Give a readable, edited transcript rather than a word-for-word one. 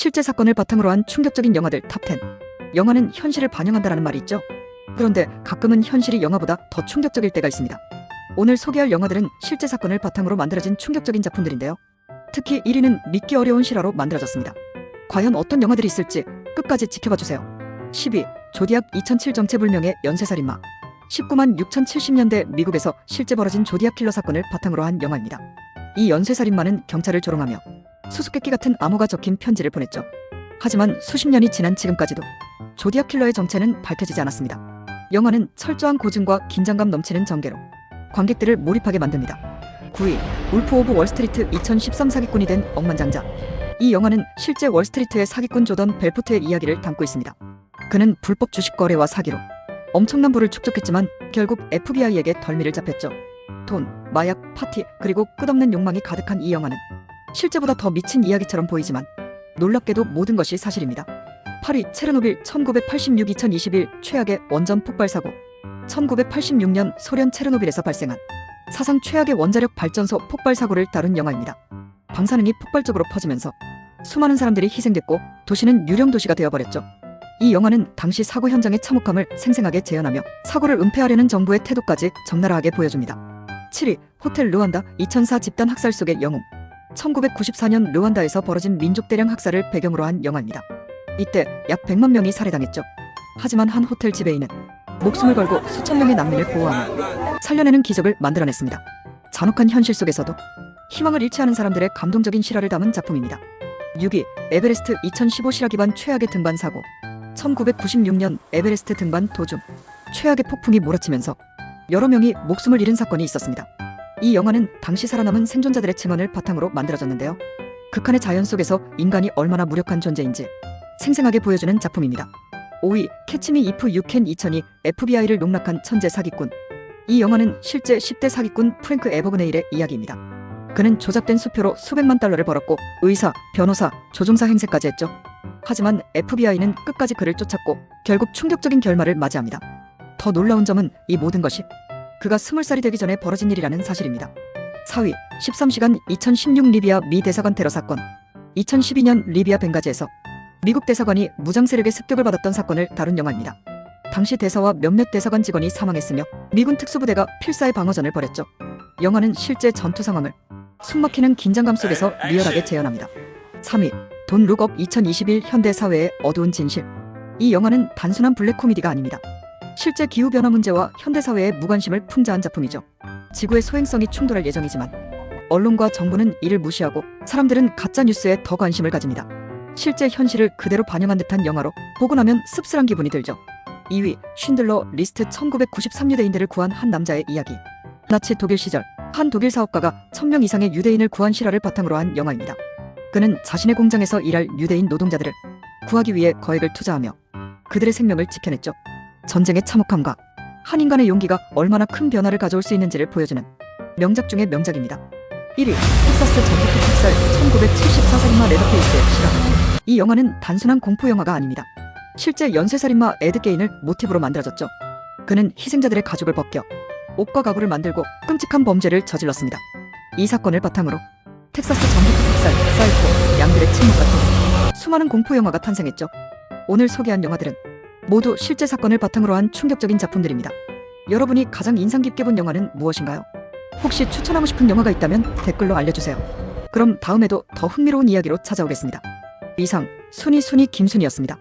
실제 사건을 바탕으로 한 충격적인 영화들 탑10. 영화는 현실을 반영한다라는 말이 있죠. 그런데 가끔은 현실이 영화보다 더 충격적일 때가 있습니다. 오늘 소개할 영화들은 실제 사건을 바탕으로 만들어진 충격적인 작품들인데요. 특히 1위는 믿기 어려운 실화로 만들어졌습니다. 과연 어떤 영화들이 있을지 끝까지 지켜봐주세요. 10위 조디악 2007 정체불명의 연쇄살인마. 19만 6,070년대 미국에서 실제 벌어진 조디악 킬러 사건을 바탕으로 한 영화입니다. 이 연쇄살인마는 경찰을 조롱하며 수수께끼 같은 암호가 적힌 편지를 보냈죠. 하지만 수십 년이 지난 지금까지도 조디악 킬러의 정체는 밝혀지지 않았습니다. 영화는 철저한 고증과 긴장감 넘치는 전개로 관객들을 몰입하게 만듭니다. 9위 울프 오브 월스트리트 2013 사기꾼이 된 억만장자. 이 영화는 실제 월스트리트의 사기꾼 조던 벨포트의 이야기를 담고 있습니다. 그는 불법 주식 거래와 사기로 엄청난 부를 축적했지만 결국 FBI에게 덜미를 잡혔죠. 돈, 마약, 파티, 그리고 끝없는 욕망이 가득한 이 영화는 실제보다 더 미친 이야기처럼 보이지만 놀랍게도 모든 것이 사실입니다. 8위 체르노빌 1986 2021 최악의 원전 폭발 사고. 1986년 소련 체르노빌에서 발생한 사상 최악의 원자력 발전소 폭발 사고를 다룬 영화입니다. 방사능이 폭발적으로 퍼지면서 수많은 사람들이 희생됐고 도시는 유령 도시가 되어버렸죠. 이 영화는 당시 사고 현장의 참혹함을 생생하게 재현하며 사고를 은폐하려는 정부의 태도까지 적나라하게 보여줍니다. 7위 호텔 르완다 2004 집단 학살 속의 영웅. 1994년 르완다에서 벌어진 민족 대량 학살을 배경으로 한 영화입니다. 이때 약 100만 명이 살해당했죠. 하지만 한 호텔 지배인은 목숨을 걸고 수천 명의 난민을 보호하며 살려내는 기적을 만들어냈습니다. 잔혹한 현실 속에서도 희망을 잃지 않은 사람들의 감동적인 실화를 담은 작품입니다. 6위 에베레스트 2015 실화 기반 최악의 등반 사고. 1996년 에베레스트 등반 도중 최악의 폭풍이 몰아치면서 여러 명이 목숨을 잃은 사건이 있었습니다. 이 영화는 당시 살아남은 생존자들의 증언을 바탕으로 만들어졌는데요. 극한의 자연 속에서 인간이 얼마나 무력한 존재인지 생생하게 보여주는 작품입니다. 5위 캐치 미 이프 유 캔 2002 FBI를 농락한 천재 사기꾼. 이 영화는 실제 10대 사기꾼 프랭크 에버그네일의 이야기입니다. 그는 조작된 수표로 수백만 달러를 벌었고 의사, 변호사, 조종사 행세까지 했죠. 하지만 FBI는 끝까지 그를 쫓았고 결국 충격적인 결말을 맞이합니다. 더 놀라운 점은 이 모든 것이 그가 20살이 되기 전에 벌어진 일이라는 사실입니다. 4위 13시간 2016 리비아 미 대사관 테러 사건. 2012년 리비아 벵가지에서 미국 대사관이 무장 세력의 습격을 받았던 사건을 다룬 영화입니다. 당시 대사와 몇몇 대사관 직원이 사망했으며 미군 특수부대가 필사의 방어전을 벌였죠. 영화는 실제 전투 상황을 숨막히는 긴장감 속에서 리얼하게 재현합니다. 3위 돈 룩업 2021 현대 사회의 어두운 진실. 이 영화는 단순한 블랙 코미디가 아닙니다. 실제 기후변화 문제와 현대사회의 무관심을 풍자한 작품이죠. 지구의 소행성이 충돌할 예정이지만 언론과 정부는 이를 무시하고 사람들은 가짜뉴스에 더 관심을 가집니다. 실제 현실을 그대로 반영한 듯한 영화로 보고 나면 씁쓸한 기분이 들죠. 2위 쉰들러 리스트 1993 유대인들을 구한 한 남자의 이야기. 나치 독일 시절 한 독일 사업가가 1000명 이상의 유대인을 구한 실화를 바탕으로 한 영화입니다. 그는 자신의 공장에서 일할 유대인 노동자들을 구하기 위해 거액을 투자하며 그들의 생명을 지켜냈죠. 전쟁의 참혹함과 한 인간의 용기가 얼마나 큰 변화를 가져올 수 있는지를 보여주는 명작 중의 명작입니다. 1위 텍사스 전기톱 학살 1974 살인마 레더페이스의 실화. 이 영화는 단순한 공포 영화가 아닙니다. 실제 연쇄살인마 에드 게인을 모티브로 만들어졌죠. 그는 희생자들의 가죽을 벗겨 옷과 가구를 만들고 끔찍한 범죄를 저질렀습니다. 이 사건을 바탕으로 텍사스 전기톱 학살, 사이코, 양들의 침묵 같은 수많은 공포 영화가 탄생했죠. 오늘 소개한 영화들은 모두 실제 사건을 바탕으로 한 충격적인 작품들입니다. 여러분이 가장 인상 깊게 본 영화는 무엇인가요? 혹시 추천하고 싶은 영화가 있다면 댓글로 알려주세요. 그럼 다음에도 더 흥미로운 이야기로 찾아오겠습니다. 이상 순이 김순이었습니다.